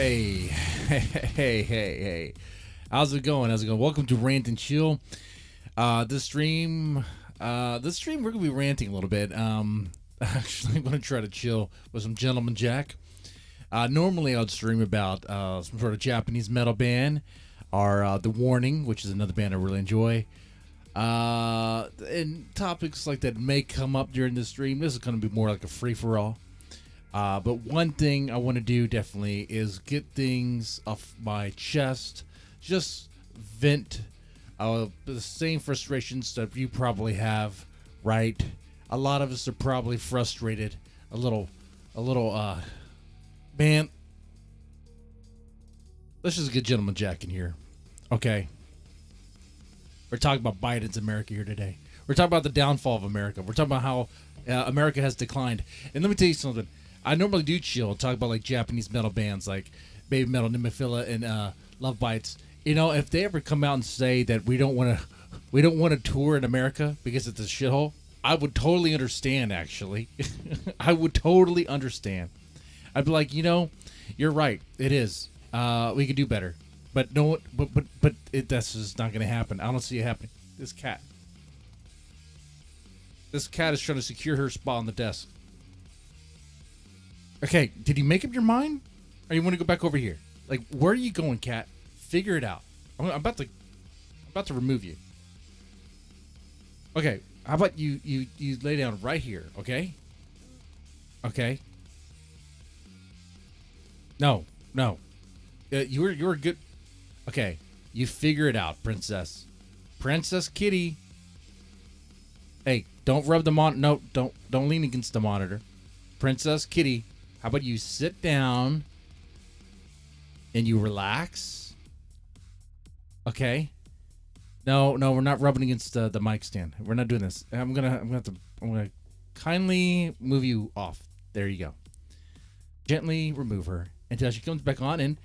Hey. How's it going? Welcome to Rant and Chill. This stream we're gonna be ranting a little bit. Actually, I'm gonna try to chill with some Gentleman Jack. Normally I'd stream about some sort of Japanese metal band, or The Warning, which is another band I really enjoy. And topics like that may come up during the stream. This is gonna be more like a free for all. But one thing I want to do definitely is get things off my chest, just vent the same frustrations that you probably have, right? A lot of us are probably frustrated, a little, man, let's just get Gentleman Jack in here, okay? We're talking about Biden's America here today. We're talking about the downfall of America. We're talking about how America has declined. And let me tell you something. I normally do chill and talk about like Japanese metal bands like Baby Metal, Nemophila, and Love Bites. You know, if they ever come out and say that we don't want to tour in America because it's a shithole, I would totally understand. Actually, I would totally understand. I'd be like, you're right. It is. We could do better, but no, but that's just not going to happen. I don't see it happening. This cat is trying to secure her spot on the desk. Okay, did you make up your mind? Or you want to go back over here? Like, where are you going, cat? Figure it out. I'm about to remove you. Okay, how about you lay down right here, okay? Okay. No. You're good. Okay, you figure it out, princess. Princess Kitty. Hey, don't rub the no, don't lean against the monitor. Princess Kitty. How about you sit down and you relax? Okay. No, we're not rubbing against the mic stand. We're not doing this. I'm gonna kindly move you off. There you go. Gently remove her until she comes back on. And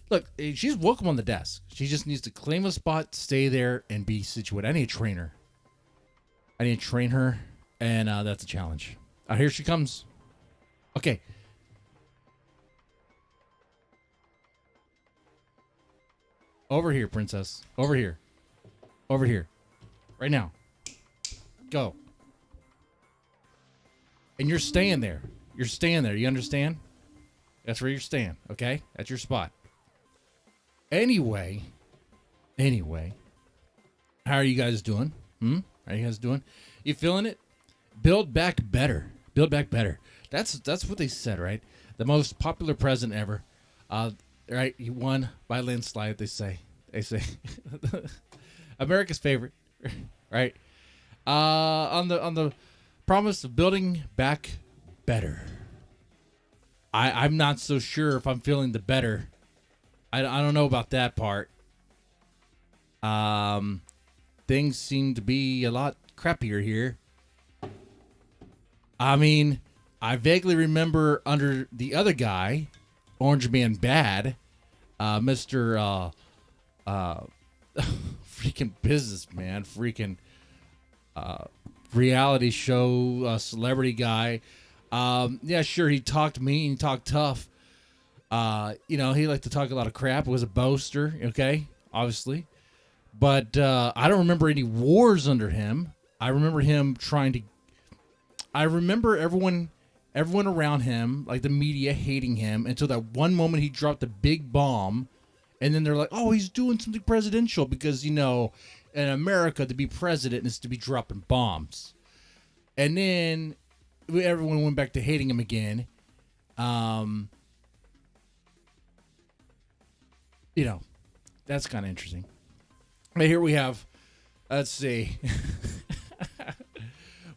look, she's welcome on the desk. She just needs to claim a spot, stay there, and be situated. I need to train her. And that's a challenge. Here she comes. Okay. Over here, princess. Over here. Right now. Go. And you're staying there. You understand? That's where you're staying, okay? That's your spot. Anyway. How are you guys doing? How are you guys doing? You feeling it? Build back better. That's what they said, right? The most popular president ever. Right, he won by landslide. They say, America's favorite, right? On the promise of building back better. I'm not so sure if I'm feeling the better. I don't know about that part. Things seem to be a lot crappier here. I mean, I vaguely remember under the other guy, Orange Man Bad, Mr. Freaking businessman, freaking reality show celebrity guy. Yeah, sure, he talked mean, he talked tough. He liked to talk a lot of crap. Was a boaster, okay, obviously. But I don't remember any wars under him. I remember him I remember everyone around him, like the media, hating him until that one moment he dropped a big bomb, and then they're like, "Oh, he's doing something presidential because in America to be president is to be dropping bombs." And then everyone went back to hating him again. That's kind of interesting. But here we have, let's see,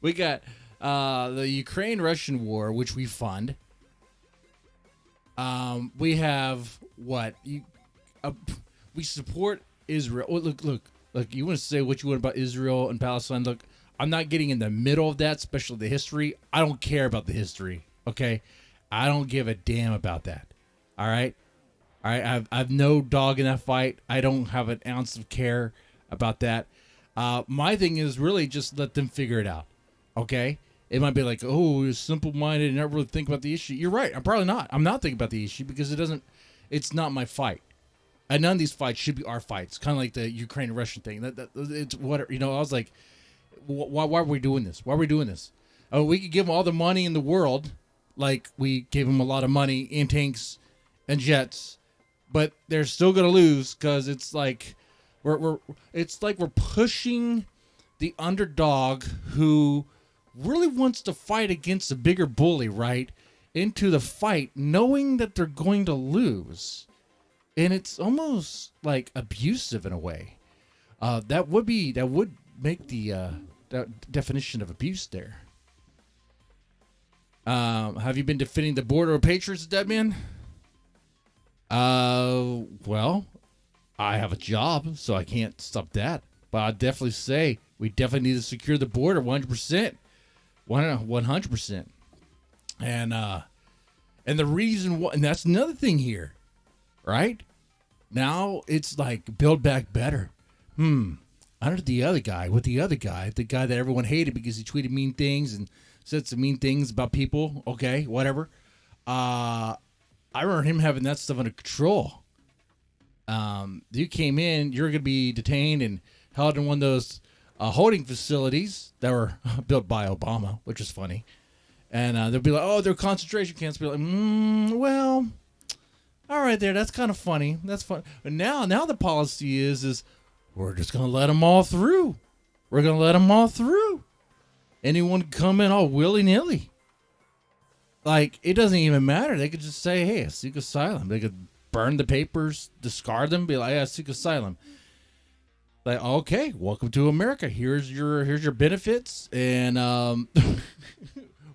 we got the Ukraine-Russian war, which we fund. We have what? We support Israel. Oh, look. You want to say what you want about Israel and Palestine? Look, I'm not getting in the middle of that, especially the history. I don't care about the history. Okay, I don't give a damn about that. All right. I've no dog in that fight. I don't have an ounce of care about that. My thing is really just let them figure it out. Okay. It might be like, oh, you're simple-minded and not really think about the issue. You're right. I'm probably not. I'm not thinking about the issue because it It's not my fight. And none of these fights should be our fights. Kind of like the Ukraine-Russian thing. It's what, you know, I was like, why are we doing this? Why are we doing this? Oh, we could give them all the money in the world, like we gave them a lot of money in tanks and jets, but they're still gonna lose because it's like we're pushing the underdog who really wants to fight against a bigger bully, right, into the fight, knowing that they're going to lose. And it's almost like abusive in a way. That would make the definition of abuse there. Have you been defending the border of patriots, Deadman? Well, I have a job, so I can't stop that. But I'd definitely say we definitely need to secure the border 100%. 100%. And the reason why, and that's another thing here, right? Now it's like build back better. Under the other guy, the guy that everyone hated because he tweeted mean things and said some mean things about people. Okay, whatever. I remember him having that stuff under control. You came in, you're going to be detained and held in one of those holding facilities that were built by Obama, which is funny. And they'll be like, oh, they're concentration camps. Be like, well, all right there, that's kind of funny. That's fun. But now the policy is we're just going to let them all through. We're going to let them all through. Anyone can come in all willy-nilly. Like, it doesn't even matter. They could just say, hey, I seek asylum. They could burn the papers, discard them, be like, hey, I seek asylum. Like, okay, welcome to America. Here's your benefits. And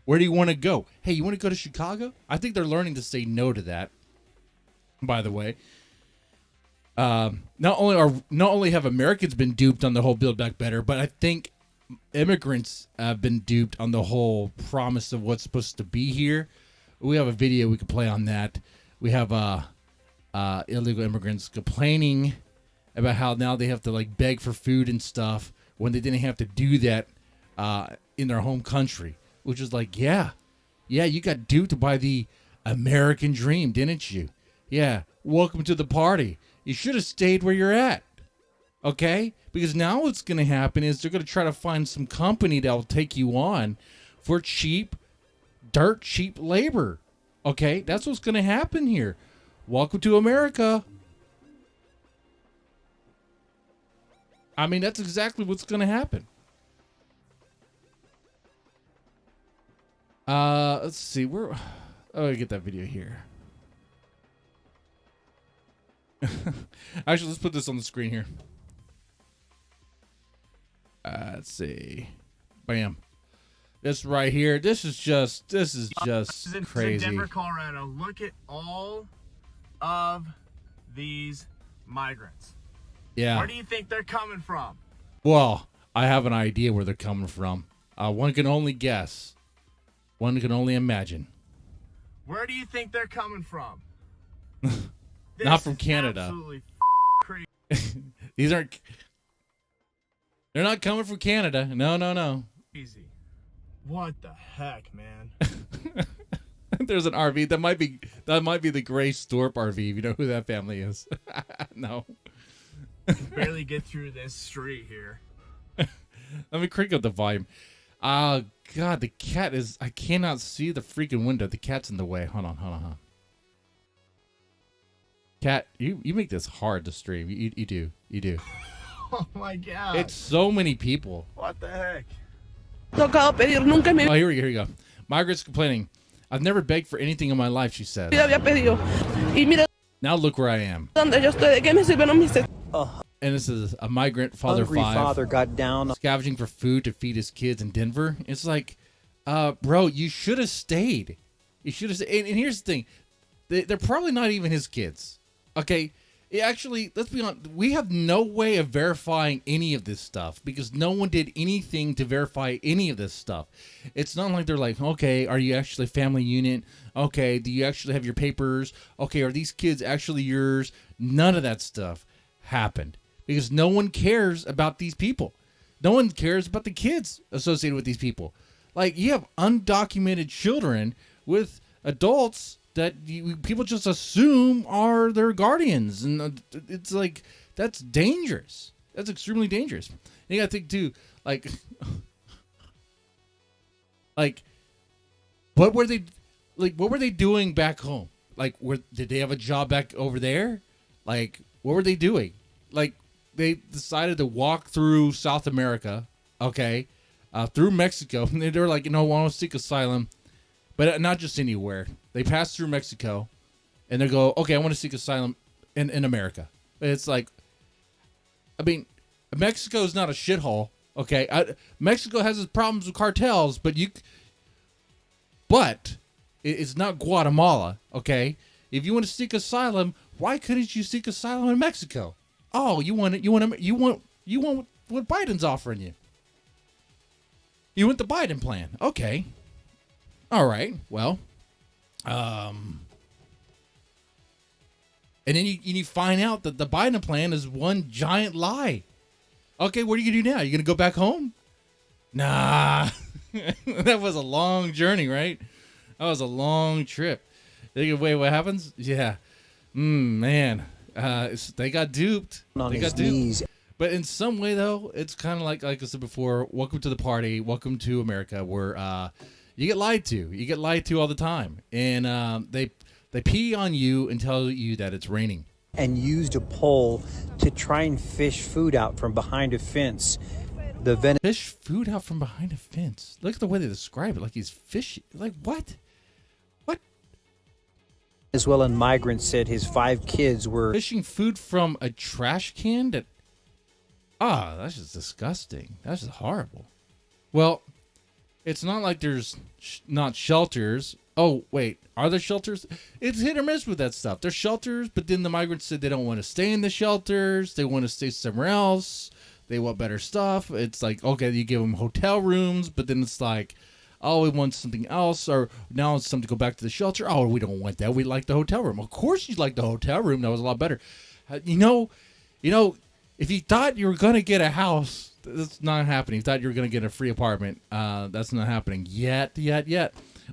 where do you want to go? Hey, you want to go to Chicago? I think they're learning to say no to that, by the way. Not only have Americans been duped on the whole Build Back Better, but I think immigrants have been duped on the whole promise of what's supposed to be here. We have a video we can play on that. We have illegal immigrants complaining about how now they have to like beg for food and stuff when they didn't have to do that in their home country, which is like, yeah, you got duped by the American dream, didn't you? Yeah, welcome to the party. You should have stayed where you're at. Okay? Because now what's going to happen is they're going to try to find some company that will take you on for dirt cheap labor. Okay? That's what's going to happen here. Welcome to America. I mean, that's exactly what's going to happen. Let's see. I get that video here. Actually, let's put this on the screen here. Let's see. Bam. This right here. This is just crazy. In Denver, Colorado. Look at all of these migrants. Yeah. Where do you think they're coming from? Well, I have an idea where they're coming from. One can only guess. One can only imagine. Where do you think they're coming from? Not from Canada. Absolutely crazy. They're not coming from Canada. No. Easy. What the heck, man? There's an RV. That might be the Gray Storp RV. You know who that family is? No. Barely get through this street here. Let me crank up the volume. Oh, God, the cat is... I cannot see the freaking window. The cat's in the way. Hold on. Cat, you make this hard to stream. You do. Oh, my God. It's so many people. What the heck? Oh, here we go. Migrants complaining. I've never begged for anything in my life, she says. Now look where I am. And this is a migrant father. Hungry father got down scavenging for food to feed his kids in Denver. It's like, bro, you should have stayed. You should have stayed. And here's the thing. They're probably not even his kids. Okay? Actually, let's be honest. We have no way of verifying any of this stuff because no one did anything to verify any of this stuff. It's not like they're like, okay, are you actually a family unit? Okay, do you actually have your papers? Okay, are these kids actually yours? None of that stuff happened because no one cares about these people. No one cares about the kids associated with these people. Like, you have undocumented children with adults people just assume are their guardians, and it's like that's dangerous. That's extremely dangerous. And you gotta think too, like what were they doing back home? Like, did they have a job back over there? Like, what were they doing? Like, they decided to walk through South America, okay, through Mexico, and they were like, I want to seek asylum, but not just anywhere. They pass through Mexico, and they go, okay, I want to seek asylum in America. But it's like, I mean, Mexico is not a shithole, okay? Mexico has its problems with cartels, but it's not Guatemala, okay? If you want to seek asylum, why couldn't you seek asylum in Mexico? Oh, you want what Biden's offering you. You want the Biden plan. Okay. All right. Well, and then you find out that the Biden plan is one giant lie. Okay, what are you going to do now? You going to go back home? Nah. That was a long journey, right? That was a long trip. Wait, what happens? Yeah. Man. They got duped. But in some way, though, it's kind of like I said before, welcome to the party. Welcome to America, where you get lied to. You get lied to all the time. And they pee on you and tell you that it's raining. And used a pole to try and fish food out from behind a fence. Fish food out from behind a fence. Look at the way they describe it. Like he's fishing. Like, what? What? Venezuelan migrants said his 5 kids were fishing food from a trash can? That's just disgusting. That's just horrible. Well, it's not like there's not shelters. Oh, wait. Are there shelters? It's hit or miss with that stuff. There's shelters, but then the migrants said they don't want to stay in the shelters. They want to stay somewhere else. They want better stuff. It's like, okay, you give them hotel rooms, but then it's like, oh, we want something else, or now it's time to go back to the shelter. Oh, we don't want that. We like the hotel room. Of course you like the hotel room. That was a lot better. You know, if you thought you were going to get a house, that's not happening. If you thought you were going to get a free apartment, that's not happening yet.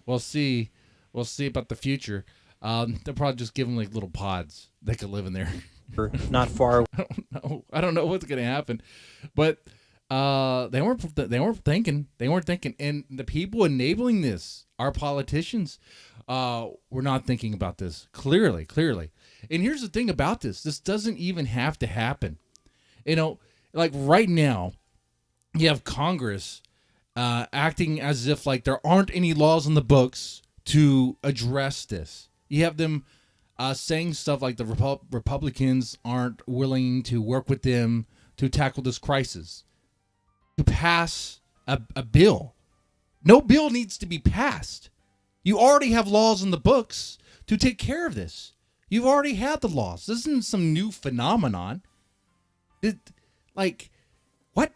We'll see. We'll see about the future. They'll probably just give them like little pods. They could live in there. Not far. I don't know what's going to happen, but they weren't thinking. And the people enabling this, our politicians, were not thinking about this clearly. And here's the thing about this: this doesn't even have to happen. Like right now, you have Congress acting as if like there aren't any laws in the books to address this. You have them saying stuff like the Republicans aren't willing to work with them to tackle this crisis, to pass a bill. No bill needs to be passed. You already have laws in the books to take care of this. You've already had the laws. This isn't some new phenomenon. What?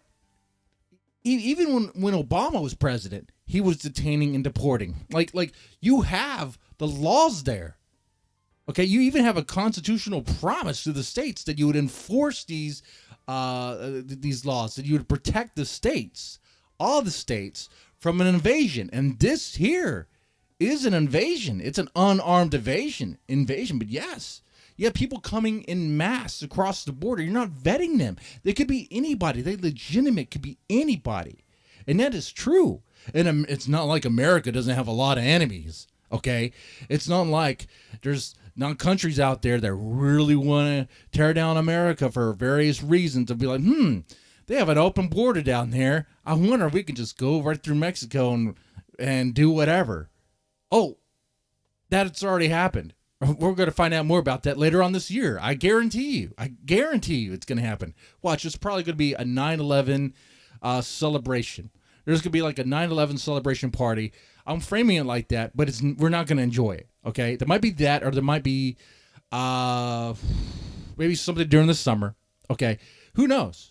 Even when Obama was president, he was detaining and deporting. Like you have the laws there. Okay, you even have a constitutional promise to the states that you would enforce these laws, that you would protect the states, all the states, from an invasion. And this here is an invasion. It's an unarmed invasion. But yes, you have people coming in mass across the border. You're not vetting them. They could be anybody. They legitimate could be anybody. And that is true. And it's not like America doesn't have a lot of enemies. Okay, it's not like there's not countries out there that really want to tear down America for various reasons. To be like, they have an open border down there. I wonder if we can just go right through Mexico and do whatever. Oh, that's already happened. We're going to find out more about that later on this year. I guarantee you it's going to happen. Watch, it's probably going to be a 9/11 celebration. There's going to be like a 9/11 celebration party. I'm framing it like that, but we're not going to enjoy it, okay? There might be that, or there might be maybe something during the summer, okay? Who knows?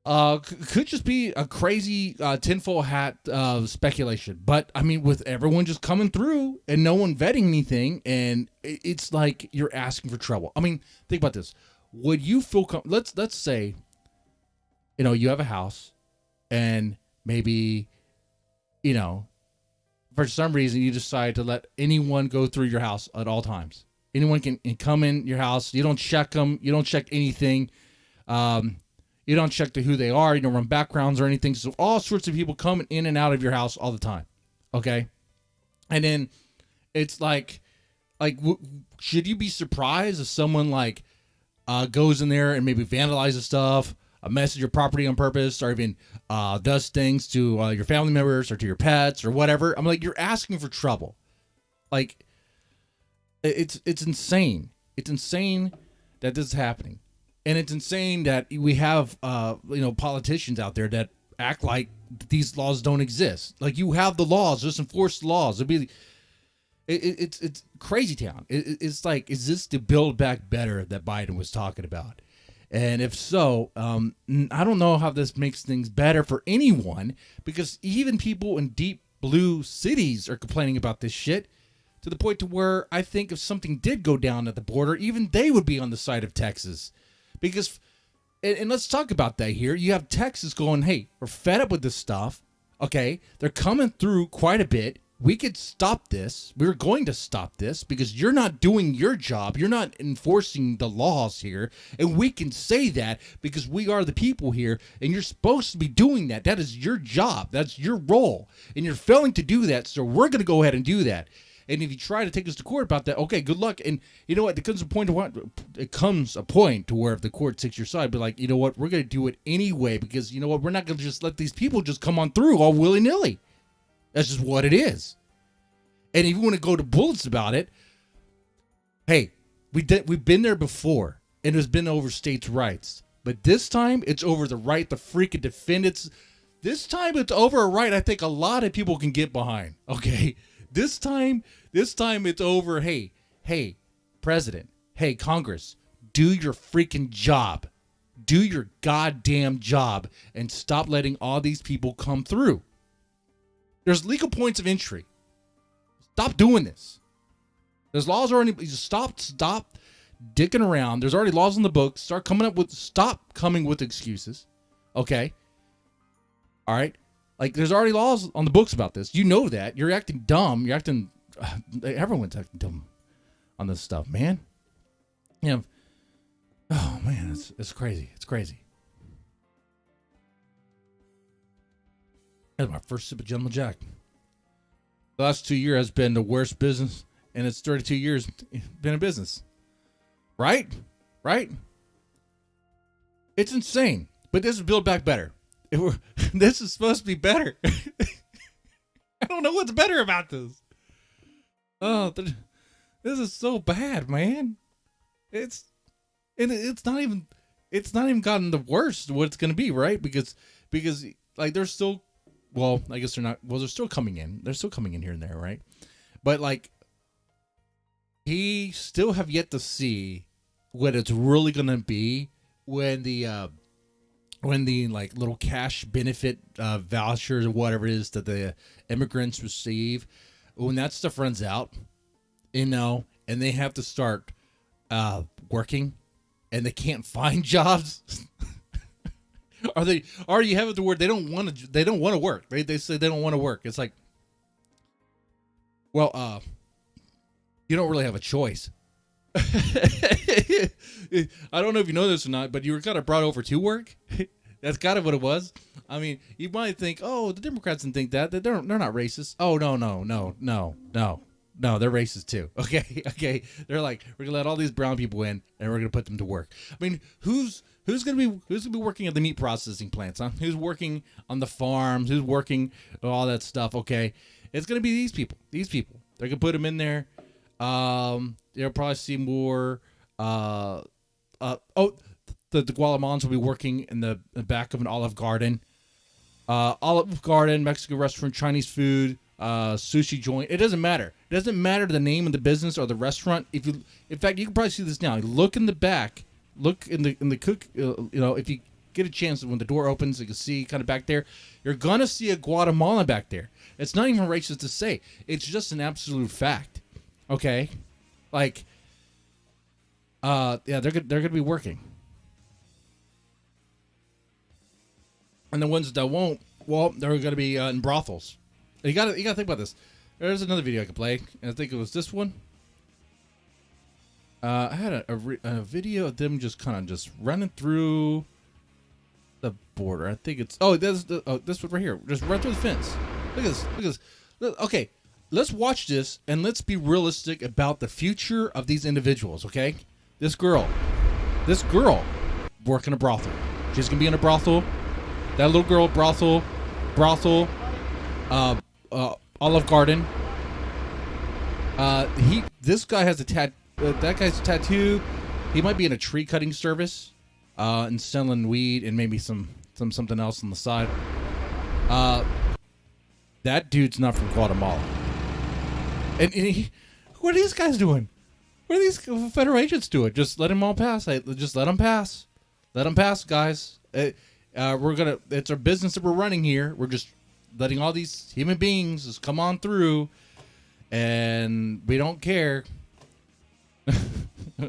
Could just be a crazy tinfoil hat speculation. But, I mean, with everyone just coming through and no one vetting anything, and it's like you're asking for trouble. I mean, think about this. Would you feel let's say, you have a house, and maybe, for some reason you decide to let anyone go through your house at all times. Anyone can come in your house. You don't check them. You don't check anything. You don't check who they are. You don't run backgrounds or anything. So all sorts of people coming in and out of your house all the time. Okay. And then it's like, should you be surprised if someone like goes in there and maybe vandalizes stuff, messes your property on purpose, or even does things to your family members or to your pets or whatever? I'm like, you're asking for trouble. Like, it's insane. It's insane that this is happening. And it's insane that we have, politicians out there that act like these laws don't exist. Like, you have the laws, just enforce the laws. It's crazy town. It's like, is this the Build Back Better that Biden was talking about? And if so, I don't know how this makes things better for anyone, because even people in deep blue cities are complaining about this shit, to the point to where I think if something did go down at the border, even they would be on the side of Texas. Because, and let's talk about that here. You have Texas going, hey, we're fed up with this stuff. Okay, they're coming through quite a bit. We could stop this. We're going to stop this because you're not doing your job. You're not enforcing the laws here. And we can say that because we are the people here, and you're supposed to be doing that. That is your job. That's your role. And you're failing to do that, so we're going to go ahead and do that. And if you try to take us to court about that, okay, good luck. And you know what? It comes a point to where if the court takes your side, be like, you know what? We're going to do it anyway because, you know what? We're not going to just let these people just come on through all willy-nilly. That's just what it is. And if you want to go to bullets about it, hey, we've been there before, and it's been over states' rights. But this time, it's over the right to freaking defend it. This time, it's over a right I think a lot of people can get behind, okay? This time it's over. Hey, President. Hey, Congress. Do your freaking job. Do your goddamn job and stop letting all these people come through. There's legal points of entry. Stop doing this. There's laws already. Stop dicking around. There's already laws in the books. Stop coming with excuses. Okay. All right. Like, there's already laws on the books about this. You know that. You're acting dumb. Everyone's acting dumb on this stuff, man. Oh, man, it's crazy. It's crazy. That's my first sip of Gentleman Jack. The last 2 years has been the worst business, and it's 32 years been in business. Right? It's insane. But this is Build Back Better. This is supposed to be better. I don't know what's better about this. Oh, this is so bad, man. It's not even gotten the worst of what it's gonna be, right? Because like they're still, well, I guess they're not. Well, they're still coming in. They're still coming in here and there, right? But like, he still have yet to see what it's really gonna be when the like little cash benefit vouchers or whatever it is that the immigrants receive, when that stuff runs out, and they have to start working, and they can't find jobs, or they already have it to where they don't want to work, right? They say they don't want to work. It's like, well, you don't really have a choice. I don't know if you know this or not, but you were kind of brought over to work. That's kind of what it was. I mean, you might think, oh, the Democrats didn't think that they're not racist. Oh, no, they're racist too. Okay. They're like, we're gonna let all these brown people in, and we're gonna put them to work. I mean, who's gonna be working at the meat processing plants, huh? Who's working on the farms? Who's working all that stuff? Okay, it's gonna be these people. They're gonna put them in there. You'll probably see more. The Guatemalans will be working in the back of an Olive Garden. Mexican restaurant, Chinese food, sushi joint. It doesn't matter. It doesn't matter the name of the business or the restaurant. In fact, you can probably see this now. Look in the back. Look in the cook. If you get a chance, when the door opens, you can see kind of back there. You're gonna see a Guatemalan back there. It's not even racist to say. It's just an absolute fact. Okay, like, they're gonna be working. And the ones that won't, well, they're going to be in brothels. You got to think about this. There's another video I could play, and I think it was this one. I had a video of them just kind of just running through the border. I think it's this one right here. Just run through the fence. Look at this. Look at this. Okay, let's watch this and let's be realistic about the future of these individuals. Okay, this girl working a brothel. She's gonna be in a brothel. That little girl, brothel, Olive Garden. This guy has a that guy's a tattoo. He might be in a tree cutting service, and selling weed and maybe something else on the side. That dude's not from Guatemala. And what are these guys doing? What are these federal agents doing? Just let him all pass. Just let him pass. Let him pass, guys. It's our business that we're running here. We're just letting all these human beings just come on through, and we don't care.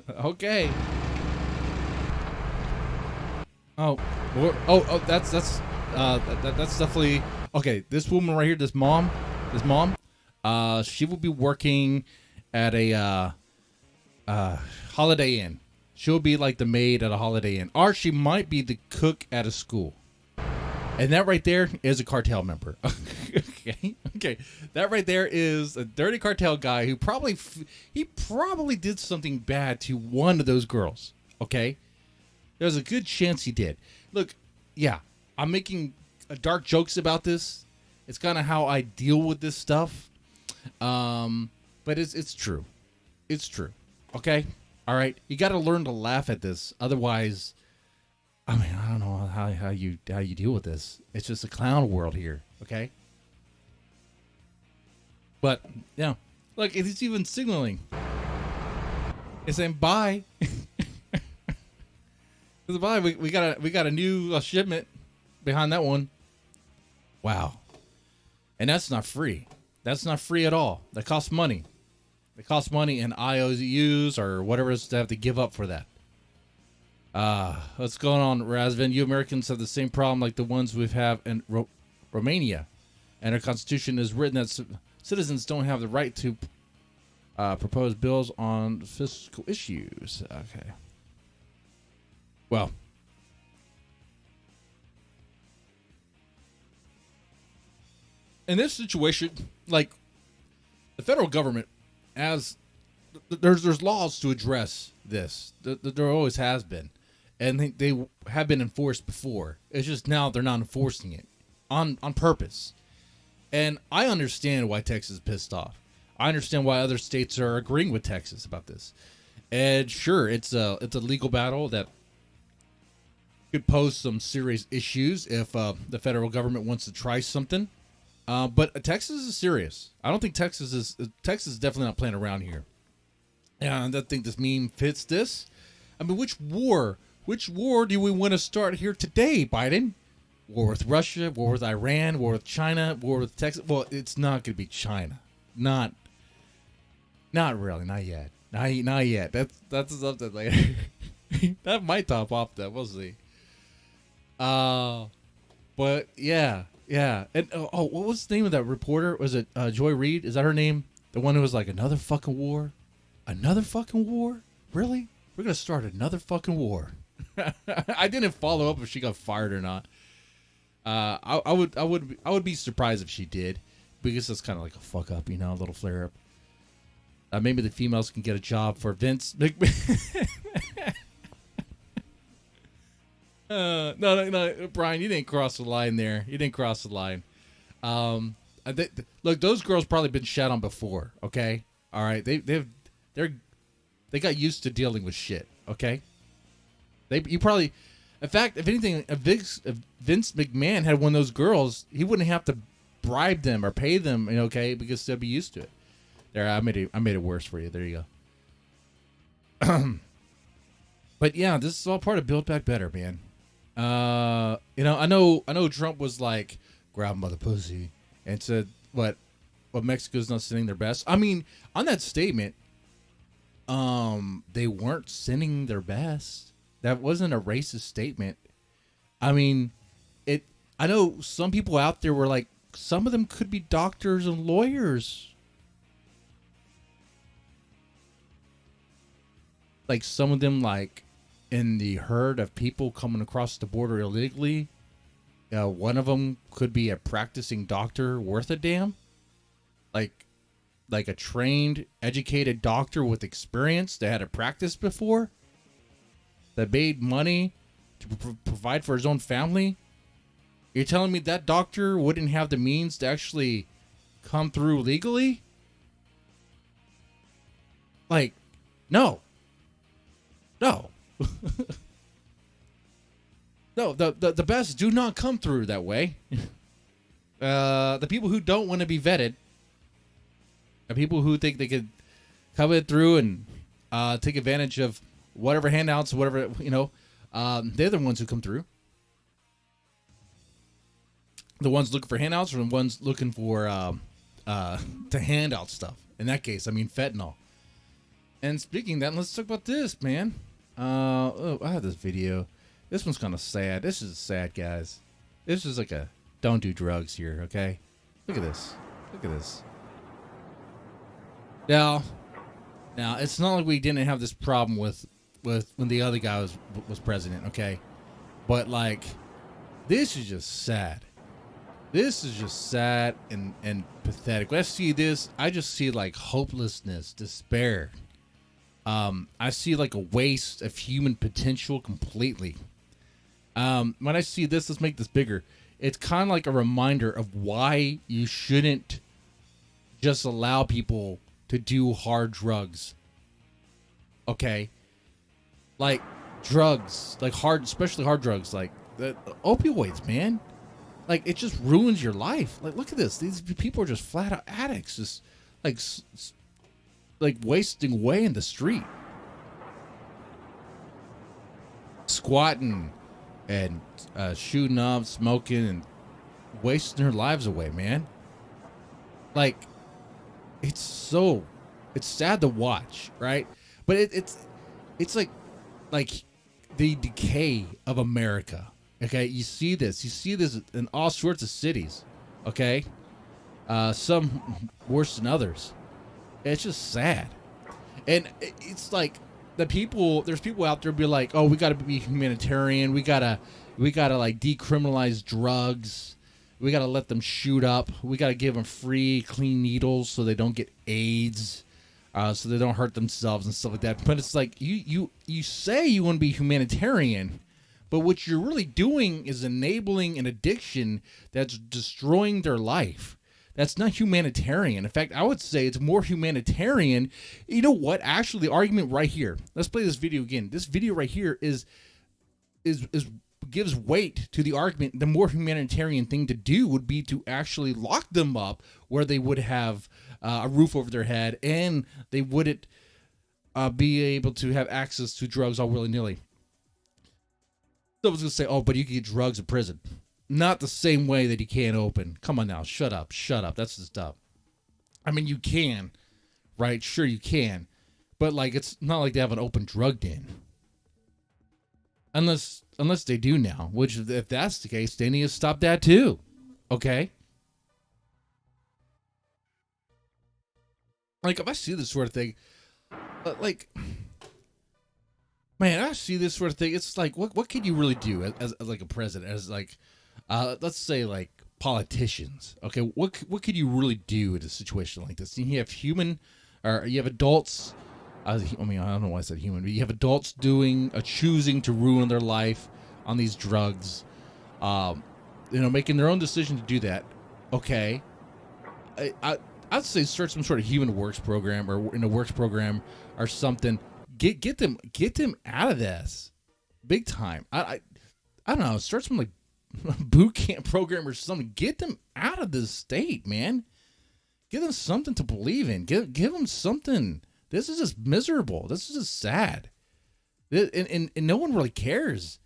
Okay. That's definitely okay. This woman right here, this mom, she will be working at a Holiday Inn. She'll be like the maid at a Holiday Inn, or she might be the cook at a school. And that right there is a cartel member. Okay. That right there is a dirty cartel guy who probably did something bad to one of those girls. Okay, there's a good chance he did. Look, yeah, I'm making dark jokes about this. It's kind of how I deal with this stuff. But it's true. It's true. Okay, all right. You got to learn to laugh at this, otherwise. I mean, I don't know how you deal with this. It's just a clown world here, okay? But yeah, look, it's even signaling. It's saying bye. It's bye. We got a new shipment behind that one. Wow, and that's not free. That's not free at all. That costs money. It costs money and IOUs or whatever it is to have to give up for that. What's going on, Razvan? You Americans have the same problem like the ones we have in Romania. And our constitution is written that citizens don't have the right to propose bills on fiscal issues. Okay. Well. In this situation, like, the federal government, there's laws to address this. There always has been. And they have been enforced before. It's just now they're not enforcing it on purpose. And I understand why Texas is pissed off. I understand why other states are agreeing with Texas about this. And sure, it's a legal battle that could pose some serious issues if the federal government wants to try something. But Texas is serious. I don't think Texas is definitely not playing around here. And I think this meme fits this. I mean, which war do we want to start here today, Biden? War with Russia, war with Iran, war with China, war with Texas. Well, it's not going to be China. Not really. Not yet. Not yet. That's something later. That might top off that. We'll see. But yeah. And what was the name of that reporter? Was it Joy Reid? Is that her name? The one who was like, another fucking war? Another fucking war? Really? We're gonna start another fucking war. I didn't follow up if she got fired or not. I would be surprised if she did, because it's kind of like a fuck up, a little flare up. Maybe the females can get a job for Vince McMahon. No, Brian, you didn't cross the line there. You didn't cross the line. Look, those girls probably been shat on before. Okay, all right. They got used to dealing with shit. Okay. In fact, if anything, if Vince McMahon had one of those girls, he wouldn't have to bribe them or pay them. Okay, because they'll be used to it. There, I made it worse for you. There you go. But yeah, this is all part of Build Back Better, man. I know Trump was like, grab him by the pussy, and said what Mexico's not sending their best. I mean, on that statement, they weren't sending their best. That wasn't a racist statement. I mean, I know some people out there were like, some of them could be doctors and lawyers. like some of them, like in the herd of people coming across the border illegally, one of them could be a practicing doctor worth a damn, like a trained, educated doctor with experience that had a practice before, that made money to provide for his own family. You're telling me that doctor wouldn't have the means to actually come through legally? Like, no. No. No, the best do not come through that way. The people who don't want to be vetted, the people who think they could come it through and take advantage of whatever handouts, whatever, they're the ones who come through. The ones looking for handouts or the ones looking for to hand out stuff. In that case, I mean fentanyl. And speaking of that, let's talk about this, man. I have this video. This one's kind of sad. This is sad, guys. This is like a don't do drugs here, okay? Look at this. Look at this. Now, it's not like we didn't have this problem with when the other guy was president, okay? But like, this is just sad. This is just sad and pathetic. When I see this, I just see like hopelessness, despair. I see like a waste of human potential completely. When I see this, let's make this bigger. It's kind of like a reminder of why you shouldn't just allow people to do hard drugs. Okay? Like drugs, like especially hard drugs, like the opioids, man. Like, it just ruins your life. Like, look at this. These people are just flat out addicts, just like wasting away in the street, squatting and shooting up, smoking, and wasting their lives away, man. Like, it's sad to watch, right? But it's like the decay of America. Okay, you see this in all sorts of cities. Okay, some worse than others. It's just sad, and it's like there's people out there be like, oh, we gotta be humanitarian. We gotta like decriminalize drugs. We gotta let them shoot up. We gotta give them free, clean needles so they don't get AIDS, so they don't hurt themselves and stuff like that. But it's like you say you want to be humanitarian, but what you're really doing is enabling an addiction that's destroying their life. That's not humanitarian. In fact, I would say it's more humanitarian. You know what? Actually, the argument right here. Let's play this video again. This video right here is gives weight to the argument. The more humanitarian thing to do would be to actually lock them up where they would have a roof over their head and they wouldn't be able to have access to drugs all willy-nilly. Someone's going to say, oh, but you can get drugs in prison. Not the same way that you can't open. Come on now. Shut up. That's the stuff. I mean, you can, right? Sure, you can. But, like, it's not like they have an open drug den. Unless they do now. Which, if that's the case, they need to stop that too. Okay? Like, if I see this sort of thing, man, I see this sort of thing. It's like, what can you really do as like a president? As like, let's say like politicians. Okay, what could you really do in a situation like this? You have adults. I mean, I don't know why I said human, but you have adults choosing to ruin their life on these drugs. Making their own decision to do that. Okay, I'd say start some sort of human works program or in a works program or something. Get them out of this, big time. I don't know. Start some like boot camp program or something. Get them out of this state, man. Give them something to believe in. Give them something. This is just miserable. This is just sad. And no one really cares.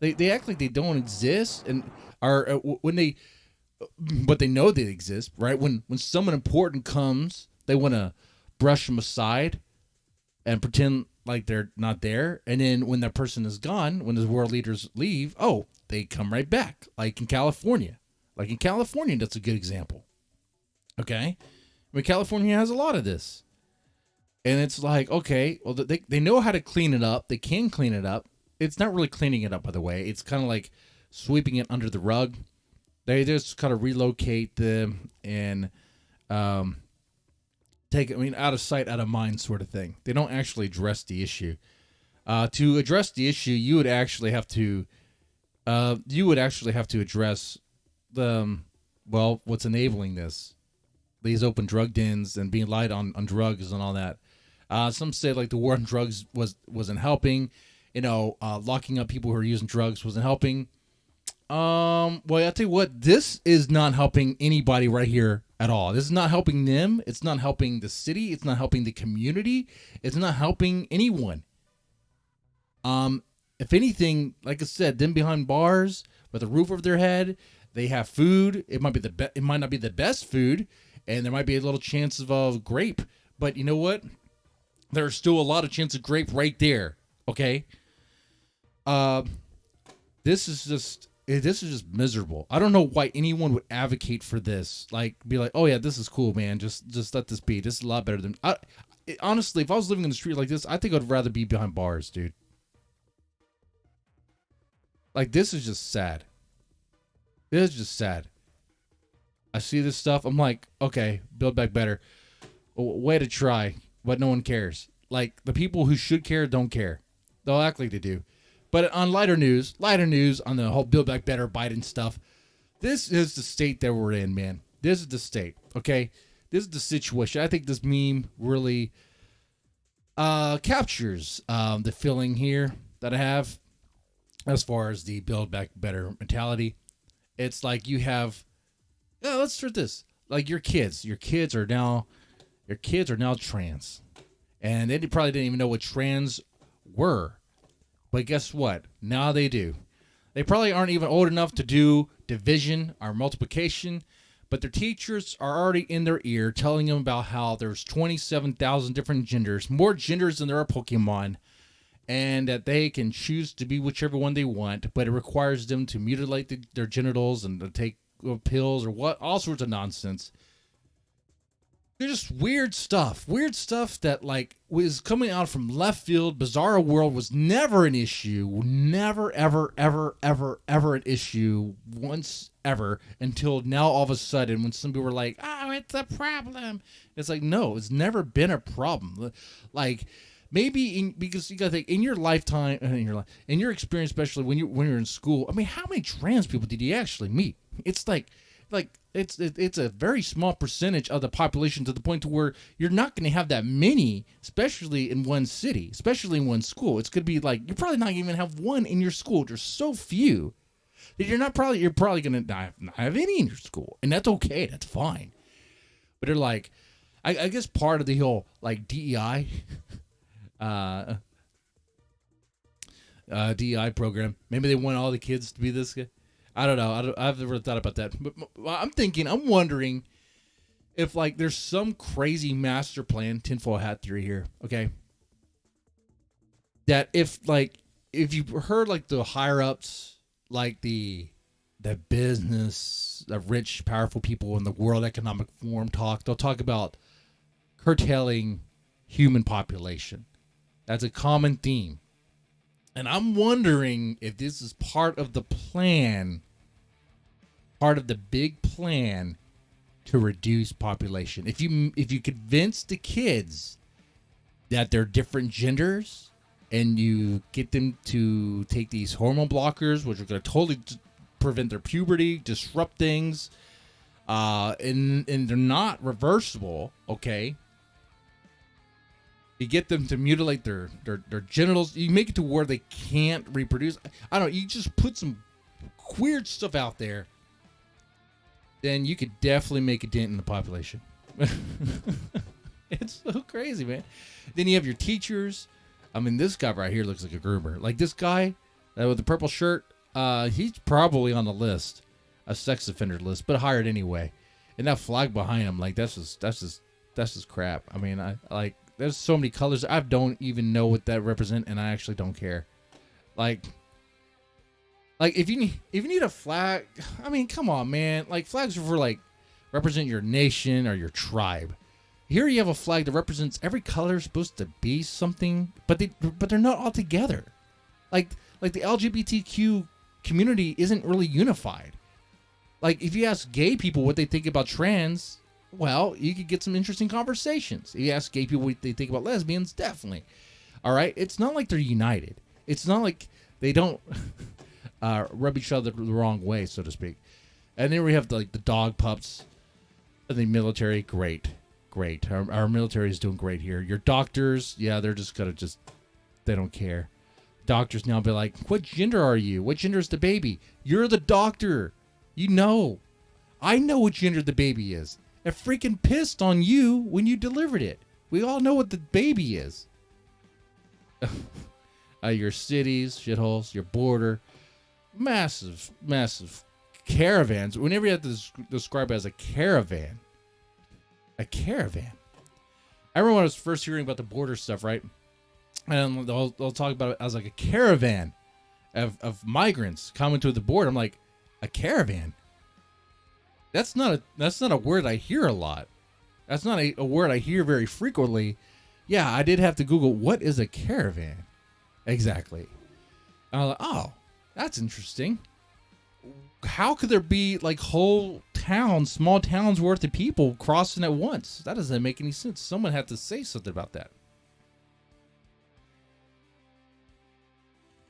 They act like they don't exist and are but they know they exist, right? When someone important comes, they want to brush them aside and pretend like they're not there. And then when that person is gone, when the world leaders leave, oh, they come right back. Like in California. That's a good example. Okay? I mean, California has a lot of this. And it's like, okay, well, they know how to clean it up. They can clean it up. It's not really cleaning it up, by the way. It's kind of like sweeping it under the rug. They just kind of relocate them and take it, out of sight, out of mind sort of thing. They don't actually address the issue. To address the issue, you would actually have to address what's enabling this. These open drug dens and being light on drugs and all that. Some say like the war on drugs wasn't helping. Locking up people who are using drugs wasn't helping. Well, I'll tell you what, this is not helping anybody right here at all. This is not helping them. It's not helping the city. It's not helping the community. It's not helping anyone. If anything, like I said, them behind bars with a roof over their head, they have food. It might be it might not be the best food, and there might be a little chance of grape. But you know what? There's still a lot of chance of grape right there. Okay. This is just miserable. I don't know why anyone would advocate for this. Like, be like, oh yeah, this is cool, man. Just let this be. This is a lot better than. Honestly, if I was living in the street like this, I think I'd rather be behind bars, dude. Like, this is just sad. This is just sad. I see this stuff. I'm like, okay, Build Back Better. Way to try, but no one cares. Like, the people who should care don't care. They'll act like they do. But on lighter news on the whole Build Back Better Biden stuff, this is the state that we're in, man. This is the state, okay? This is the situation. I think this meme really captures the feeling here that I have as far as the Build Back Better mentality. It's like you have, let's start this. Like your kids are now trans. And they probably didn't even know what trans were. But guess what? Now they do. They probably aren't even old enough to do division or multiplication, but their teachers are already in their ear telling them about how there's 27,000 different genders, more genders than there are Pokemon, and that they can choose to be whichever one they want, but it requires them to mutilate their genitals and to take pills or what, all sorts of nonsense. They're just weird stuff that like was coming out from left field. Bizarro World was never an issue, never, ever, ever, ever, ever an issue once ever until now. All of a sudden, when some people were like, "Oh, it's a problem," it's like, no, it's never been a problem. Like maybe because you gotta think in your lifetime, in your experience, especially when you're in school. I mean, how many trans people did you actually meet? It's like. It's a very small percentage of the population to the point to where you're not going to have that many, especially in one city, especially in one school. It's going to be like you're probably not even have one in your school. There's so few that you're probably going to not have any in your school, and that's okay. That's fine. But they're like, I guess part of the whole like DEI, DEI program. Maybe they want all the kids to be this guy. I don't know. I've never thought about that. But I'm wondering if, like, there's some crazy master plan, tinfoil hat theory here, okay? That if you've heard, like, the higher-ups, like the business, the rich, powerful people in the World Economic Forum they'll talk about curtailing human population. That's a common theme. And I'm wondering if this is part of the plan, part of the big plan to reduce population. If you convince the kids that they're different genders and you get them to take these hormone blockers, which are going to totally prevent their puberty, disrupt things, and they're not reversible, okay? You get them to mutilate their genitals. You make it to where they can't reproduce. I don't know. You just put some weird stuff out there. Then you could definitely make a dent in the population. It's so crazy, man. Then you have your teachers. I mean, this guy right here looks like a groomer. Like this guy with the purple shirt, he's probably on the list, a sex offender list, but hired anyway. And that flag behind him, like that's just crap. I mean, I like. There's so many colors. I don't even know what that represent, and I actually don't care. Like if you need a flag, I mean, come on, man. Like flags are for like represent your nation or your tribe. Here you have a flag that represents every color supposed to be something, but they're not all together. Like the LGBTQ community isn't really unified. Like if you ask gay people what they think about trans, well, you could get some interesting conversations. If you ask gay people what they think about lesbians, definitely. All right, it's not like they're united. It's not like they don't rub each other the wrong way, so to speak. And then we have the dog pups and the military. Great. Our military is doing great here. Your doctors, yeah, they're just gonna they don't care. Doctors now be like, what gender are you? What gender is the baby? You're the doctor. You know. I know what gender the baby is. It freaking pissed on you when you delivered it. We all know what the baby is. Your cities, shitholes, your border, massive caravans. Whenever you have to describe it as a caravan. A caravan. I remember when I was first hearing about the border stuff, right? And they'll talk about it as like a caravan of migrants coming to the border. I'm like, a caravan? That's not a word I hear a lot. That's not a word I hear very frequently. Yeah, I did have to Google what is a caravan exactly. And I was like, oh, that's interesting. How could there be like whole towns, small towns worth of people crossing at once? That doesn't make any sense. Someone had to say something about that.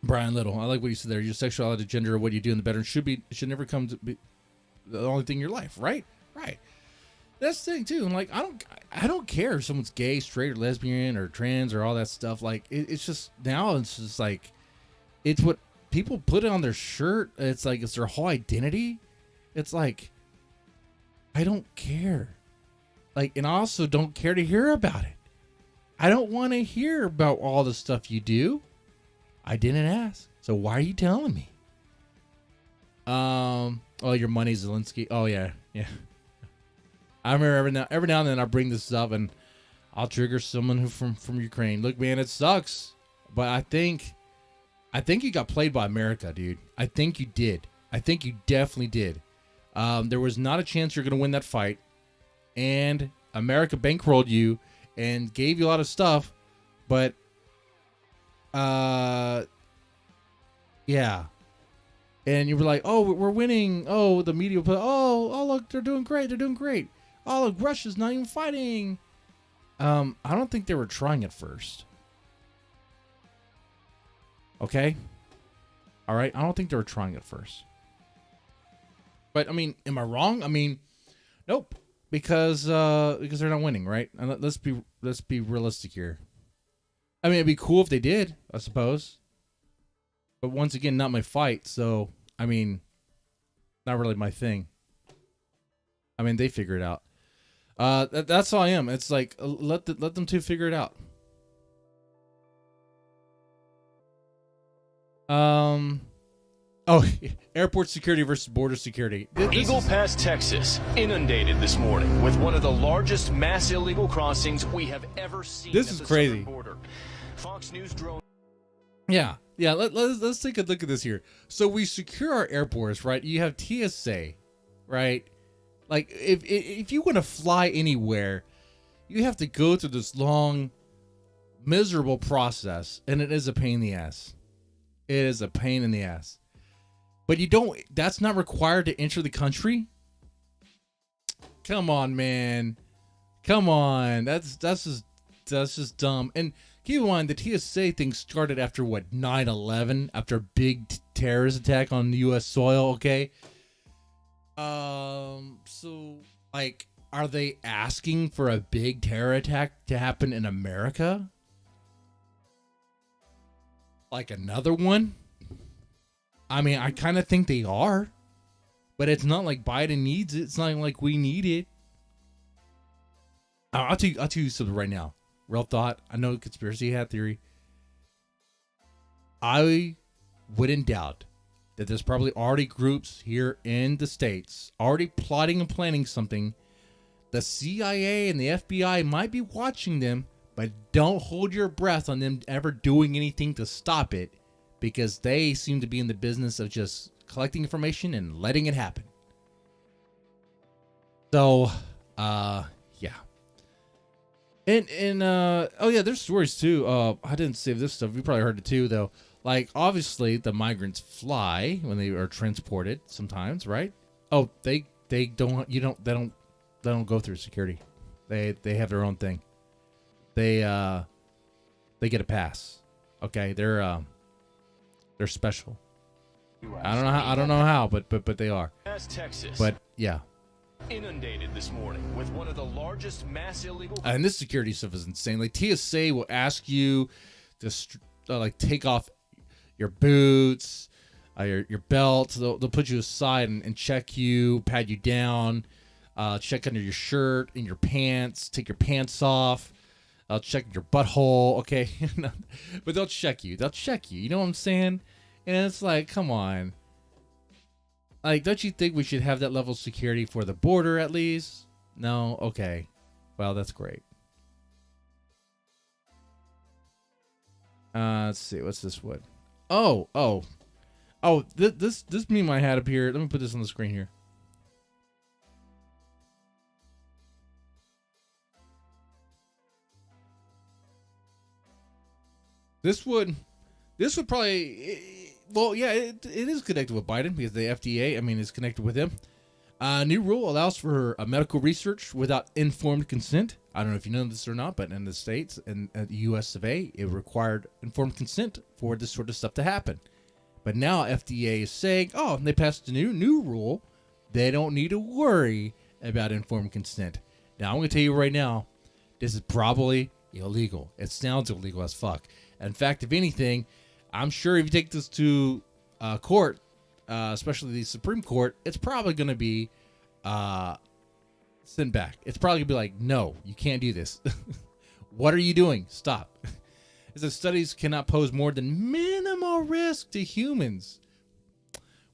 Brian Little, I like what you said there. Your sexuality, gender, what you do in the bedroom should never come to be the only thing in your life, right? Right. That's the thing too. And like, I don't care if someone's gay, straight, or lesbian, or trans, or all that stuff. Like, it's just now it's just like, it's what people put it on their shirt. It's like it's their whole identity. It's like, I don't care. Like, and I also don't care to hear about it. I don't want to hear about all the stuff you do. I didn't ask. So why are you telling me? Oh, your money, Zelensky. Oh yeah. I remember every now and then I bring this up and I'll trigger someone who from Ukraine. Look, man, it sucks, but I think you got played by America, dude. I think you did. I think you definitely did. There was not a chance you're gonna win that fight, and America bankrolled you and gave you a lot of stuff, but yeah. And you were like, oh, we're winning. Oh, the media put, oh, look, they're doing great. Oh, look, Russia's not even fighting. I don't think they were trying at first. Okay? All right? I don't think they were trying at first. But, I mean, am I wrong? I mean, nope. Because they're not winning, right? And let's be realistic here. I mean, it'd be cool if they did, I suppose. But once again, not my fight, so, I mean, not really my thing. I mean, they figure it out. That's all I am. It's like, let them two figure it out. Oh, airport security versus border security. Eagle Pass, Texas, inundated this morning with one of the largest mass illegal crossings we have ever seen. This is crazy. Border. Fox News drone. Yeah. Let's take a look at this here. So we secure our airports, right? You have TSA, right? Like if you want to fly anywhere, you have to go through this long, miserable process, and it is a pain in the ass. It is a pain in the ass. But you don't. That's not required to enter the country. Come on, man. Come on. That's just dumb. And keep in mind, the TSA thing started after what, 9/11, after a big terrorist attack on U.S. soil. Okay. So like, are they asking for a big terror attack to happen in America? Like another one? I mean, I kind of think they are, but it's not like Biden needs it. It's not like we need it. I'll tell you something right now. Real thought. I know conspiracy hat theory. I wouldn't doubt that there's probably already groups here in the States already plotting and planning something. The CIA and the FBI might be watching them, but don't hold your breath on them ever doing anything to stop it, because they seem to be in the business of just collecting information and letting it happen. So, yeah. And oh yeah, there's stories too. I didn't save this stuff. You probably heard it too, though. Like obviously the migrants fly when they are transported sometimes, right? Oh, they don't they don't go through security. They have their own thing. They get a pass. Okay, they're special. I don't know how, but they are. As Texas But yeah. inundated this morning with one of the largest mass illegal. And this security stuff is insane. Like TSA will ask you to like take off your boots, your belt. They'll put you aside and check you, pat you down, check under your shirt and your pants, take your pants off. I'll check your butthole. Okay, but they'll check you. They'll check you. You know what I'm saying? And it's like, come on. Like, don't you think we should have that level of security for the border at least? No? Okay. Well, that's great. Let's see. What's this one? Oh, this meme I had up here. Let me put this on the screen here. This would probably, well, yeah, it is connected with Biden because the FDA, I mean, is connected with him. New rule allows for medical research without informed consent. I don't know if you know this or not, but in the States and the U.S. of A., it required informed consent for this sort of stuff to happen. But now FDA is saying, oh, they passed a new rule. They don't need to worry about informed consent. Now, I'm going to tell you right now, this is probably illegal. It sounds illegal as fuck. In fact, if anything, I'm sure if you take this to court, especially the Supreme Court, it's probably going to be sent back. It's probably going to be like, no, you can't do this. What are you doing? Stop. It says studies cannot pose more than minimal risk to humans.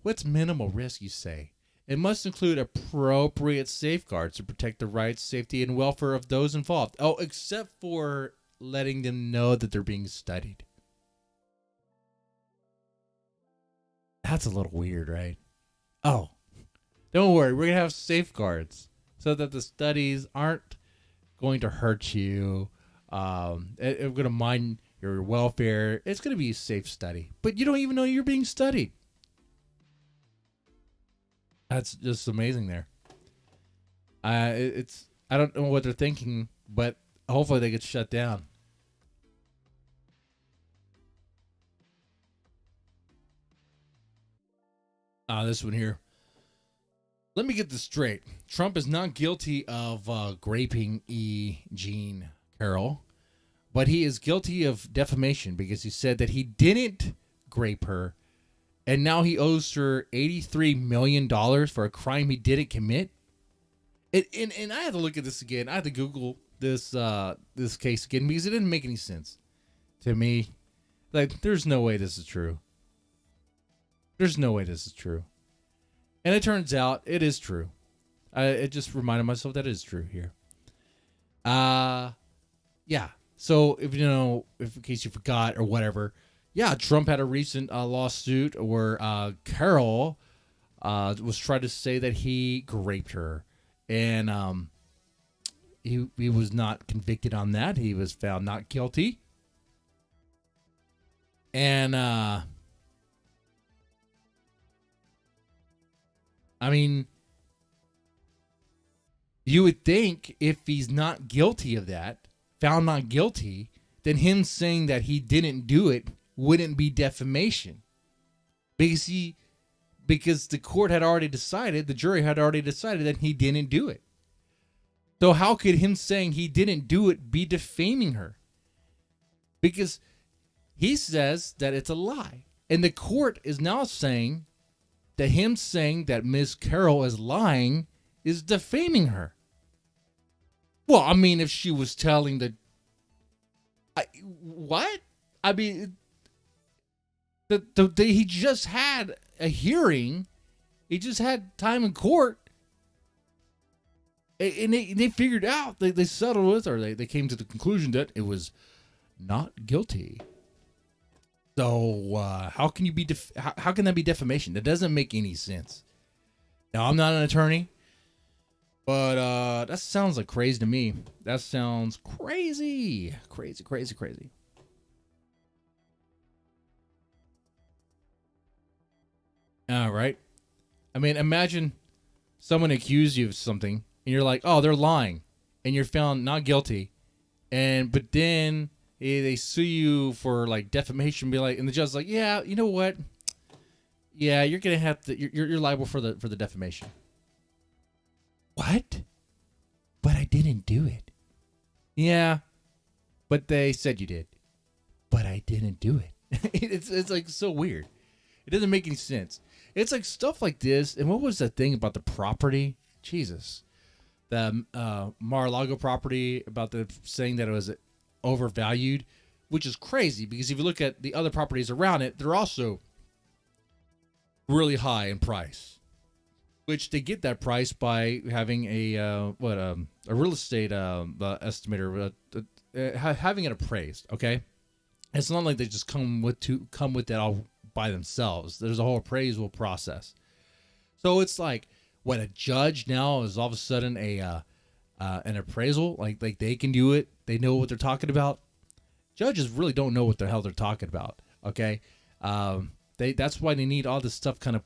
What's minimal risk, you say? It must include appropriate safeguards to protect the rights, safety, and welfare of those involved. Oh, except for letting them know that they're being studied. That's a little weird, right? Oh, don't worry. We're going to have safeguards so that the studies aren't going to hurt you. We're going to mind your welfare. It's going to be a safe study. But you don't even know you're being studied. That's just amazing there. I don't know what they're thinking, but hopefully they get shut down. This one here. Let me get this straight. Trump is not guilty of graping Jean Carroll, but he is guilty of defamation because he said that he didn't grape her, and now he owes her $83 million for a crime he didn't commit. And I had to look at this again. I had to Google this case again because it didn't make any sense to me. Like, there's no way this is true. There's no way this is true. And it turns out it is true. It just reminded myself that it is true here. Yeah. So if in case you forgot or whatever, yeah, Trump had a recent lawsuit where Carol was trying to say that he raped her, and he was not convicted on that. He was found not guilty. And I mean, you would think if he's not guilty of that, found not guilty, then him saying that he didn't do it wouldn't be defamation. Because the court had already decided, the jury had already decided that he didn't do it. So how could him saying he didn't do it be defaming her? Because he says that it's a lie. And the court is now saying that him saying that Ms. Carroll is lying is defaming her. Well, I mean, if she was telling what? I mean, he just had a hearing. He just had time in court. And they figured out, they settled with, or they came to the conclusion that it was not guilty. So how can you be how can that be defamation? That doesn't make any sense. Now, I'm not an attorney, But that sounds like crazy to me. That sounds crazy. Crazy, crazy, crazy. All right. I mean, imagine someone accused you of something and you're like, oh, they're lying. And you're found not guilty. But then they sue you for like defamation, be like, and the judge's like, yeah, you know what? Yeah, you're gonna have to. You're liable for the defamation. What? But I didn't do it. Yeah, but they said you did. But I didn't do it. It's like so weird. It doesn't make any sense. It's like stuff like this. And what was that thing about the property? Jesus, the Mar-a-Lago property, about the saying that it was overvalued, which is crazy because if you look at the other properties around it, they're also really high in price, which they get that price by having a real estate estimator having it appraised. Okay, it's not like they just come with that all by themselves. There's a whole appraisal process. So it's like what a judge now is all of a sudden an appraisal, like they can do it. They know what they're talking about. Judges really don't know what the hell they're talking about. Okay, that's why they need all this stuff kind of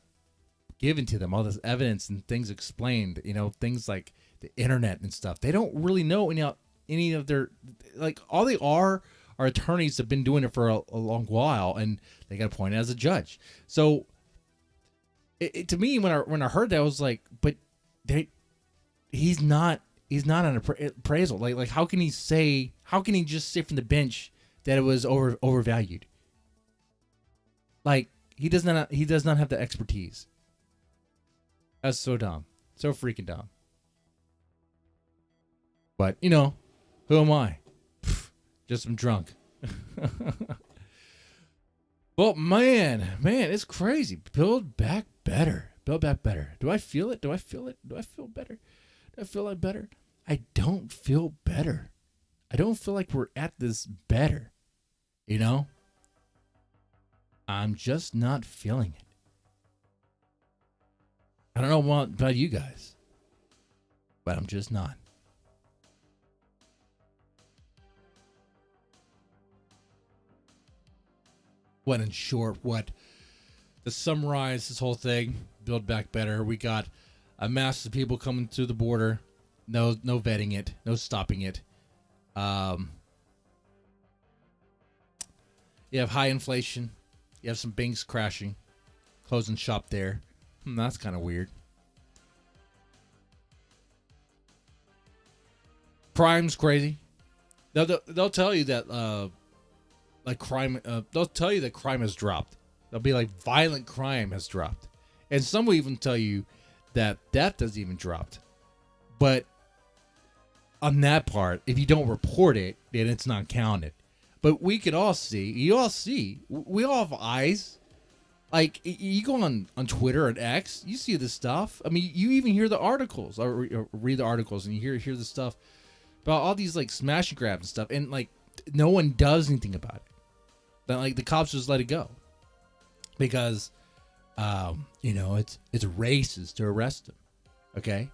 given to them, all this evidence and things explained. You know, things like the internet and stuff. They don't really know any of their, like, all they are attorneys that have been doing it for a long while, and they got appointed as a judge. So to me, when I heard that, I was like, but he's not an appraisal. Like how can he just say from the bench that it was overvalued? Like he does not have the expertise. That's so dumb. So freaking dumb. But, you know, who am I? Just some drunk. Well, man, it's crazy. Build back better. Build back better. Do I feel it? Do I feel it? Do I feel better? Do I feel like better? I don't feel better. I don't feel like we're at this better. You know? I'm just not feeling it. I don't know about you guys, but I'm just not. What, in short, to summarize this whole thing, Build Back Better, we got a mass of people coming through the border, no vetting it, no stopping it. You have high inflation. You have some banks crashing, closing shop there. That's kind of weird. Crime's crazy. They'll tell you that like crime. They'll tell you that crime has dropped. They'll be like violent crime has dropped, and some will even tell you that theft has even dropped. But on that part, if you don't report it, then it's not counted. But we could all see. You all see. We all have eyes. Like, you go on Twitter and X, you see this stuff. I mean, you even hear the articles or read the articles, and you hear the stuff about all these like smash and grabs and stuff, and like no one does anything about it. But like the cops just let it go because, you know, it's racist to arrest them. Okay,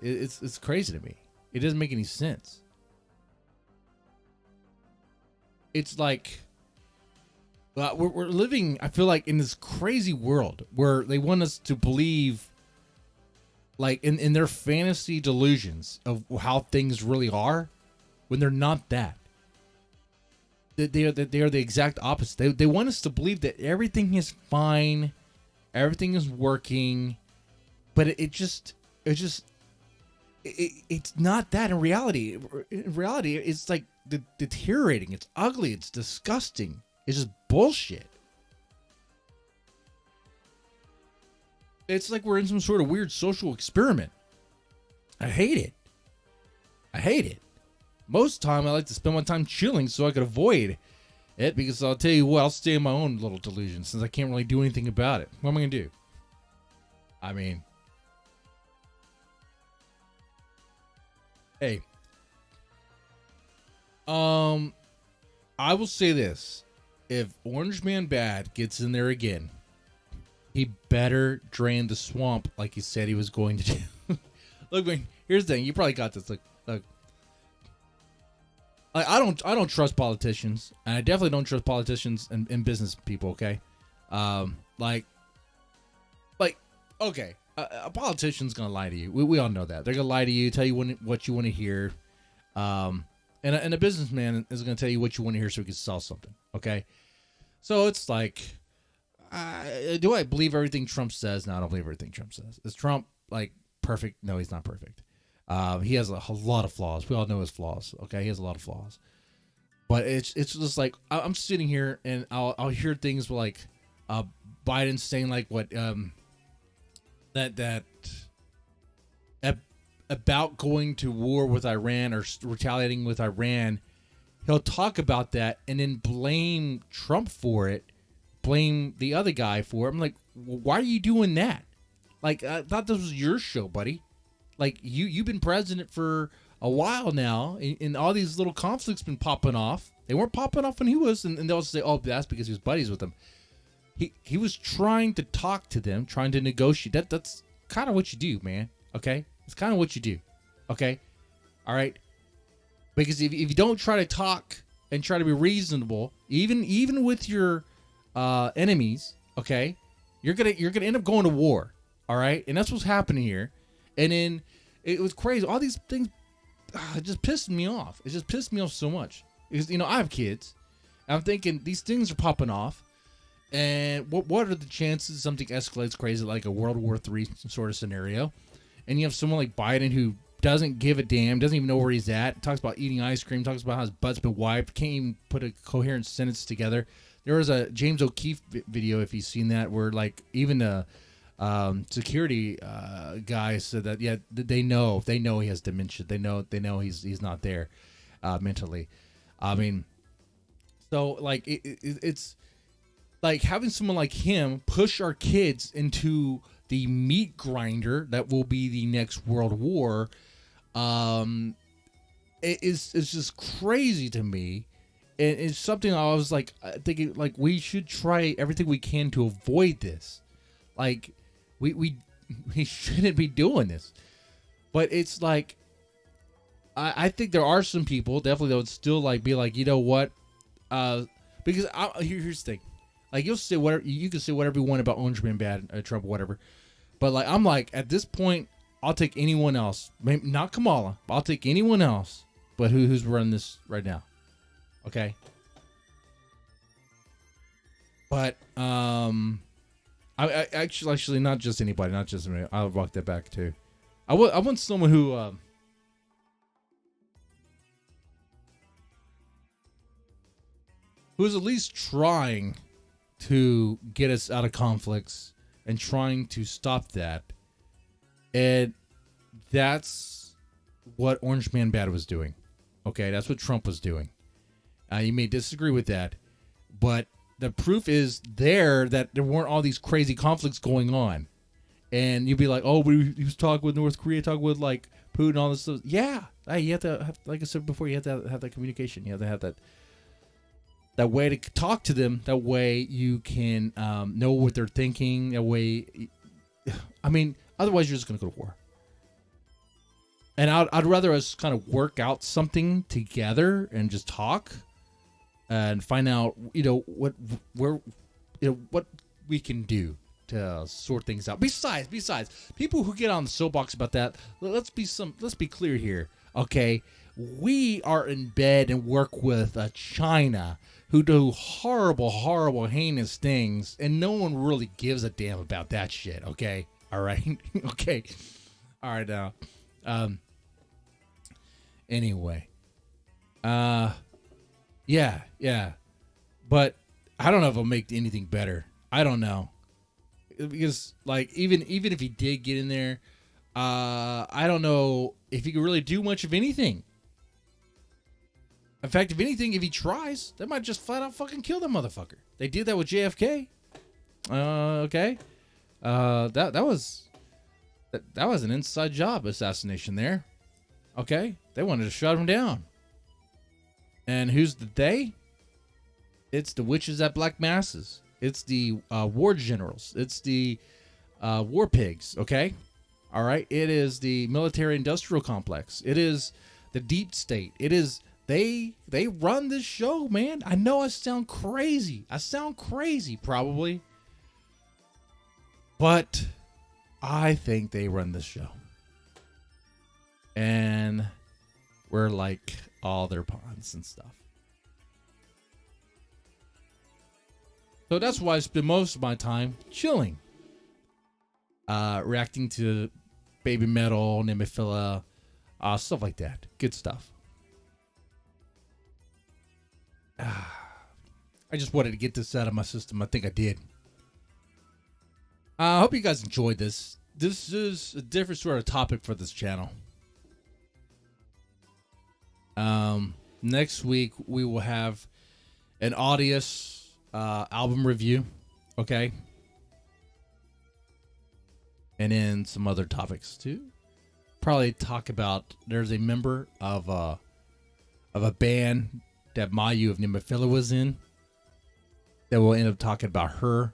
it's crazy to me. It doesn't make any sense. It's like. We're living, I feel like, in this crazy world where they want us to believe, like, in their fantasy delusions of how things really are, when they're not that. They are the exact opposite. They want us to believe that everything is fine, everything is working, but it's not that in reality. In reality, it's like deteriorating. It's ugly. It's disgusting. It's just bullshit. It's like we're in some sort of weird social experiment. I hate it. Most of the time, I like to spend my time chilling so I could avoid it, because I'll tell you what, I'll stay in my own little delusion since I can't really do anything about it. What am I going to do? I mean, hey. I will say this. If Orange Man Bad gets in there again, he better drain the swamp like he said he was going to do. Look, man, here's the thing. You probably got this. Look. I don't trust politicians, and I definitely don't trust politicians and business people. Okay, okay, a politician's gonna lie to you. We all know that they're gonna lie to you, tell you what you want to hear, and a businessman is gonna tell you what you want to hear so he can sell something. Okay, so it's like, do I believe everything Trump says? No, I don't believe everything Trump says. Is Trump like perfect? No, he's not perfect. He has a lot of flaws. We all know his flaws. Okay, he has a lot of flaws. But it's just like I'm sitting here and I'll hear things like Biden saying like what that about going to war with Iran or retaliating with Iran. He'll talk about that and then blame Trump for it, blame the other guy for it. I'm like, well, why are you doing that? Like, I thought this was your show, buddy. Like, you've been president for a while now, and all these little conflicts been popping off. They weren't popping off when he was, and they'll say, oh, that's because he was buddies with them. He was trying to talk to them, trying to negotiate. That's kind of what you do, man, okay? It's kind of what you do, okay? All right? Because if you don't try to talk and try to be reasonable, even with your enemies, okay, you're gonna end up going to war, all right? And that's what's happening here. And then it was crazy. All these things, it just pissed me off. It just pissed me off so much. Because, I have kids. I'm thinking these things are popping off. And what are the chances something escalates crazy like a World War III sort of scenario? And you have someone like Biden who doesn't give a damn, doesn't even know where he's at, talks about eating ice cream, talks about how his butt's been wiped, can't even put a coherent sentence together. There was a James O'Keefe video, if you've seen that, where like even a security guy said that they know he has dementia. They know he's not there mentally. I mean, so like it's like having someone like him push our kids into the meat grinder that will be the next world war. It's just crazy to me. And it's something I was like thinking like we should try everything we can to avoid this. Like we shouldn't be doing this. But it's like I think there are some people definitely that would still like be like, you know what? Because here's the thing. Like you can say whatever you want about Orange Man bad, Trump, whatever. But like I'm like at this point, I'll take anyone else. Maybe not Kamala, but I'll take anyone else. But who's running this right now? Okay. But I actually not just anybody, not just me. I'll walk that back too. I want someone who's at least trying to get us out of conflicts and trying to stop that. And that's what Orange Man Bad was doing. Okay, that's what Trump was doing. You may disagree with that, but the proof is there that there weren't all these crazy conflicts going on. And you'd be like, oh, but he was talking with North Korea, talking with like Putin, all this stuff. Yeah, you have to have, like I said before, you have to have that communication. You have to have that way to talk to them. That way you can know what they're thinking. That way, I mean, otherwise you're just going to go to war. And I'd rather us kind of work out something together and just talk and find out, what we can do to sort things out. Besides, people who get on the soapbox about that, let's be clear here, okay? We are in bed and work with China, who do horrible, horrible, heinous things, and no one really gives a damn about that shit. Okay, all right, okay, all right. Now, anyway, yeah, but I don't know if it'll make anything better. I don't know. Because like even if he did get in there, I don't know if he could really do much of anything. In fact, if anything, if he tries, they might just flat out fucking kill the motherfucker. They did that with JFK. Okay. That was an inside job assassination there. Okay, they wanted to shut him down. And who's the they? It's the witches at Black Masses. It's the war generals. It's the war pigs, okay? All right. It is the military industrial complex. It is the deep state. It is they run this show, man. I know I sound crazy. Probably. But I think they run this show. And we're like all their pawns and stuff. So that's why I spend most of my time chilling. Reacting to Baby Metal, Nemophila, stuff like that. Good stuff. I just wanted to get this out of my system. I think I did. I hope you guys enjoyed this. This is a different sort of topic for this channel. Next week we will have an Audius album review. Okay. And then some other topics too. Probably talk about, there's a member of a band that Mayu of Nemophila was in that we'll end up talking about her.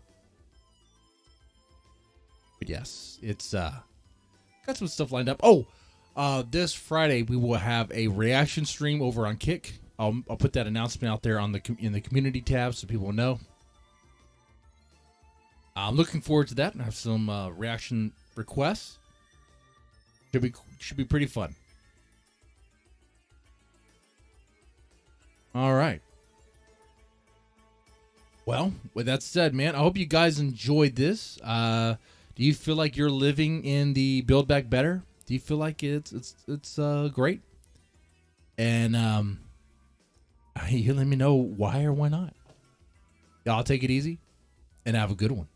But yes, it's got some stuff lined up. Oh, this Friday we will have a reaction stream over on Kick. I'll put that announcement out there on in the community tab so people know. I'm looking forward to that, and I have some reaction requests. Should be pretty fun. All right. Well, with that said, man, I hope you guys enjoyed this. Do you feel like you're living in the Build Back Better? Do you feel like it's great? And you let me know why or why not. Y'all take it easy and have a good one.